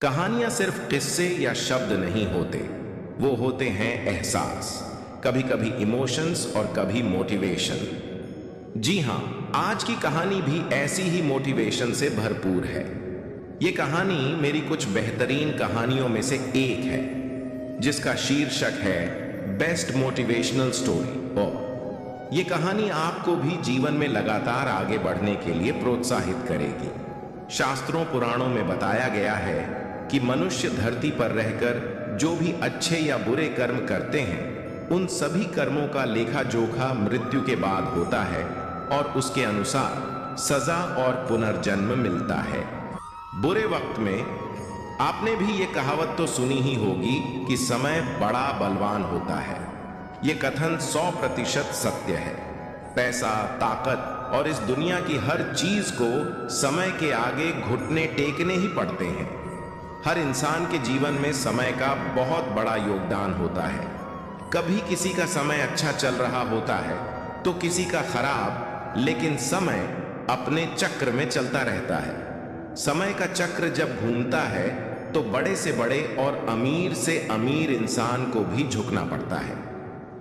कहानियां सिर्फ किस्से या शब्द नहीं होते, वो होते हैं एहसास, कभी कभी इमोशंस और कभी मोटिवेशन। जी हां, आज की कहानी भी ऐसी ही मोटिवेशन से भरपूर है। ये कहानी मेरी कुछ बेहतरीन कहानियों में से एक है, जिसका शीर्षक है बेस्ट मोटिवेशनल स्टोरी। और ये कहानी आपको भी जीवन में लगातार आगे बढ़ने के लिए प्रोत्साहित करेगी। शास्त्रों पुराणों में बताया गया है कि मनुष्य धरती पर रहकर जो भी अच्छे या बुरे कर्म करते हैं, उन सभी कर्मों का लेखा जोखा मृत्यु के बाद होता है और उसके अनुसार सजा और पुनर्जन्म मिलता है। बुरे वक्त में आपने भी ये कहावत तो सुनी ही होगी कि समय बड़ा बलवान होता है। ये कथन 100% सत्य है। पैसा, ताकत और इस दुनिया की हर चीज को समय के आगे घुटने टेकने ही पड़ते हैं। हर इंसान के जीवन में समय का बहुत बड़ा योगदान होता है। कभी किसी का समय अच्छा चल रहा होता है तो किसी का खराब, लेकिन समय अपने चक्र में चलता रहता है। समय का चक्र जब घूमता है तो बड़े से बड़े और अमीर से अमीर इंसान को भी झुकना पड़ता है।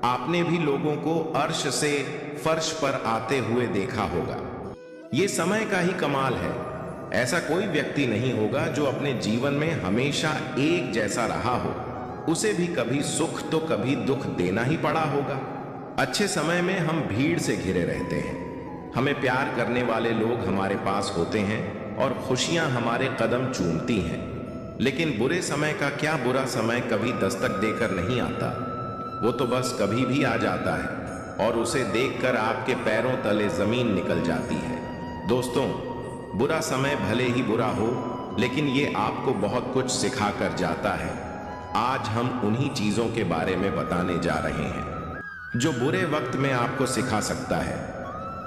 आपने भी लोगों को अर्श से फर्श पर आते हुए देखा होगा। ये समय का ही कमाल है। ऐसा कोई व्यक्ति नहीं होगा जो अपने जीवन में हमेशा एक जैसा रहा हो। उसे भी कभी सुख तो कभी दुख देना ही पड़ा होगा। अच्छे समय में हम भीड़ से घिरे रहते हैं, हमें प्यार करने वाले लोग हमारे पास होते हैं और खुशियां हमारे कदम चूमती हैं। लेकिन बुरे समय का क्या, बुरा समय कभी दस्तक देकर नहीं आता। वो तो बस कभी भी आ जाता है और उसे देखकर आपके पैरों तले जमीन निकल जाती है। दोस्तों, बुरा समय भले ही बुरा हो, लेकिन ये आपको बहुत कुछ सिखा कर जाता है। आज हम उन्हीं चीजों के बारे में बताने जा रहे हैं जो बुरे वक्त में आपको सिखा सकता है।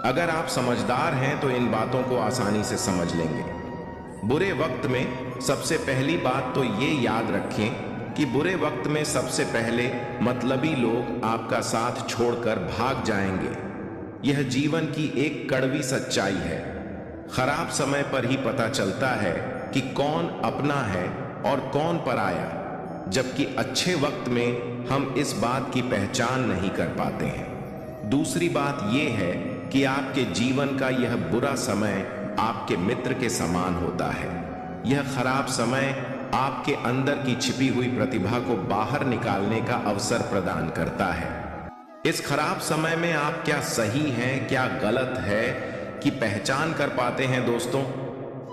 अगर आप समझदार हैं तो इन बातों को आसानी से समझ लेंगे। बुरे वक्त में सबसे पहली बात तो ये याद रखें कि बुरे वक्त में सबसे पहले मतलबी लोग आपका साथ छोड़कर भाग जाएंगे। यह जीवन की एक कड़वी सच्चाई है। खराब समय पर ही पता चलता है कि कौन अपना है और कौन पराया, जबकि अच्छे वक्त में हम इस बात की पहचान नहीं कर पाते हैं। दूसरी बात यह है कि आपके जीवन का यह बुरा समय आपके मित्र के समान होता है। यह खराब समय आपके अंदर की छिपी हुई प्रतिभा को बाहर निकालने का अवसर प्रदान करता है। इस खराब समय में आप क्या सही हैं, क्या गलत है की पहचान कर पाते हैं। दोस्तों,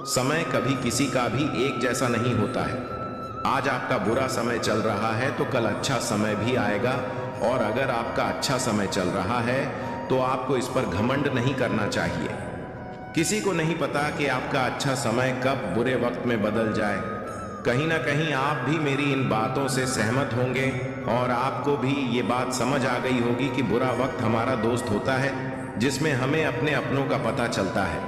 समय कभी किसी का भी एक जैसा नहीं होता है। आज आपका बुरा समय चल रहा है तो कल अच्छा समय भी आएगा, और अगर आपका अच्छा समय चल रहा है तो आपको इस पर घमंड नहीं करना चाहिए। किसी को नहीं पता कि आपका अच्छा समय कब बुरे वक्त में बदल जाए। कहीं ना कहीं आप भी मेरी इन बातों से सहमत होंगे और आपको भी ये बात समझ आ गई होगी कि बुरा वक्त हमारा दोस्त होता है, जिसमें हमें अपने अपनों का पता चलता है।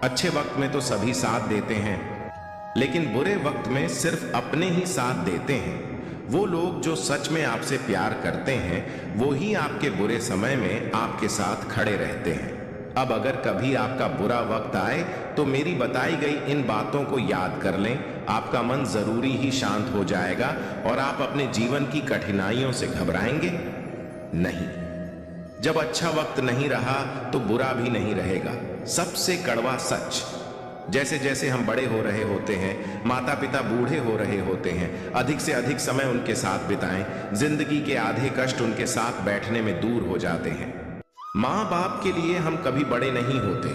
अच्छे वक्त में तो सभी साथ देते हैं, लेकिन बुरे वक्त में सिर्फ अपने ही साथ देते हैं। वो लोग जो सच में आपसे प्यार करते हैं, वो ही आपके बुरे समय में आपके साथ खड़े रहते हैं। अब अगर कभी आपका बुरा वक्त आए तो मेरी बताई गई इन बातों को याद कर लें। आपका मन जरूरी ही शांत हो जाएगा और आप अपने जीवन की कठिनाइयों से घबराएंगे नहीं। जब अच्छा वक्त नहीं रहा तो बुरा भी नहीं रहेगा। सबसे कड़वा सच, जैसे जैसे हम बड़े हो रहे होते हैं, माता पिता बूढ़े हो रहे होते हैं, अधिक से अधिक समय उनके साथ बिताएं। जिंदगी के आधे कष्ट उनके साथ बैठने में दूर हो जाते हैं। माँ बाप के लिए हम कभी बड़े नहीं होते।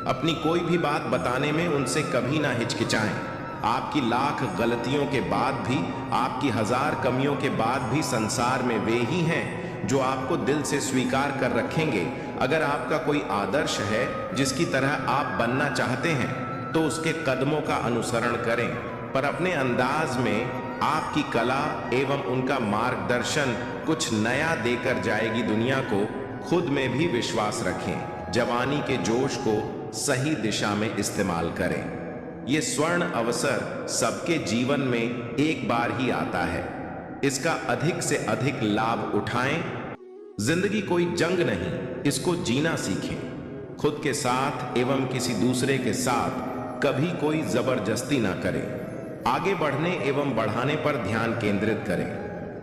अपनी कोई भी बात बताने में उनसे कभी ना हिचकिचाएं। आपकी लाख गलतियों के बाद भी, आपकी हजार कमियों के बाद भी संसार में वे ही हैं जो आपको दिल से स्वीकार कर रखेंगे। अगर आपका कोई आदर्श है जिसकी तरह आप बनना चाहते हैं तो उसके कदमों का अनुसरण करें, पर अपने अंदाज में आपकी कला एवं उनका मार्गदर्शन कुछ नया देकर जाएगी दुनिया को। खुद में भी विश्वास रखें। जवानी के जोश को सही दिशा में इस्तेमाल करें। ये स्वर्ण अवसर सबके जीवन में एक बार ही आता है। इसका अधिक से अधिक लाभ उठाएं। जिंदगी कोई जंग नहीं, इसको जीना सीखें। खुद के साथ एवं किसी दूसरे के साथ कभी कोई जबरदस्ती ना करें। आगे बढ़ने एवं बढ़ाने पर ध्यान केंद्रित करें,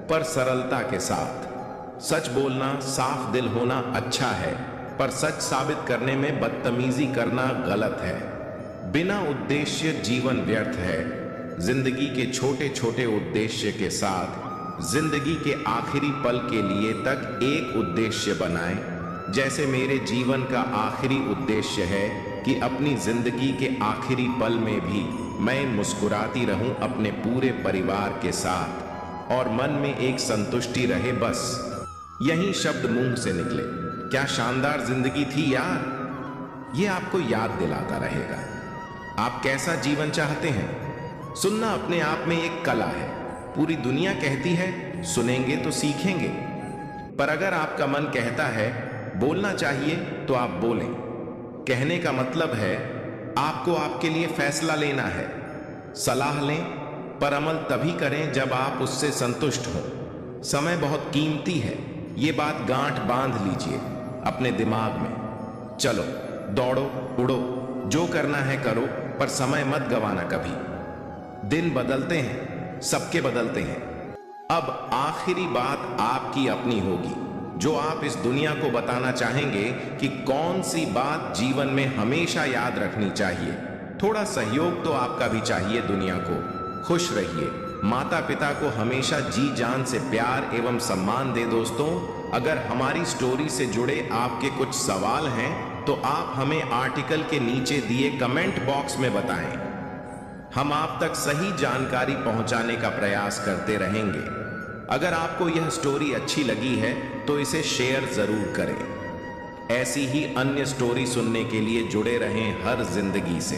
पर सरलता के साथ। सच बोलना, साफ दिल होना अच्छा है, पर सच साबित करने में बदतमीजी करना गलत है। बिना उद्देश्य जीवन व्यर्थ है। जिंदगी के छोटे छोटे उद्देश्य के साथ जिंदगी के आखिरी पल के लिए तक एक उद्देश्य बनाएं। जैसे मेरे जीवन का आखिरी उद्देश्य है कि अपनी जिंदगी के आखिरी पल में भी मैं मुस्कुराती रहूं अपने पूरे परिवार के साथ और मन में एक संतुष्टि रहे, बस यही शब्द मुंह से निकले। क्या शानदार जिंदगी थी यार। ये आपको याद दिलाता रहेगा आप कैसा जीवन चाहते हैं। सुनना अपने आप में एक कला है। पूरी दुनिया कहती है सुनेंगे तो सीखेंगे, पर अगर आपका मन कहता है बोलना चाहिए तो आप बोलें। कहने का मतलब है आपको आपके लिए फैसला लेना है। सलाह लें, पर अमल तभी करें जब आप उससे संतुष्ट हों। समय बहुत कीमती है, ये बात गांठ बांध लीजिए अपने दिमाग में। चलो दौड़ो, उड़ो, जो करना है करो, पर समय मत गवाना कभी। दिन बदलते हैं, सबके बदलते हैं। अब आखिरी बात आपकी अपनी होगी, जो आप इस दुनिया को बताना चाहेंगे कि कौन सी बात जीवन में हमेशा याद रखनी चाहिए। थोड़ा सहयोग तो आपका भी चाहिए दुनिया को। खुश रहिए। माता पिता को हमेशा जी जान से प्यार एवं सम्मान दे। दोस्तों, अगर हमारी स्टोरी से जुड़े आपके कुछ सवाल हैं तो आप हमें आर्टिकल के नीचे दिए कमेंट बॉक्स में बताएं। हम आप तक सही जानकारी पहुंचाने का प्रयास करते रहेंगे। अगर आपको यह स्टोरी अच्छी लगी है तो इसे शेयर जरूर करें। ऐसी ही अन्य स्टोरी सुनने के लिए जुड़े रहें हर जिंदगी से।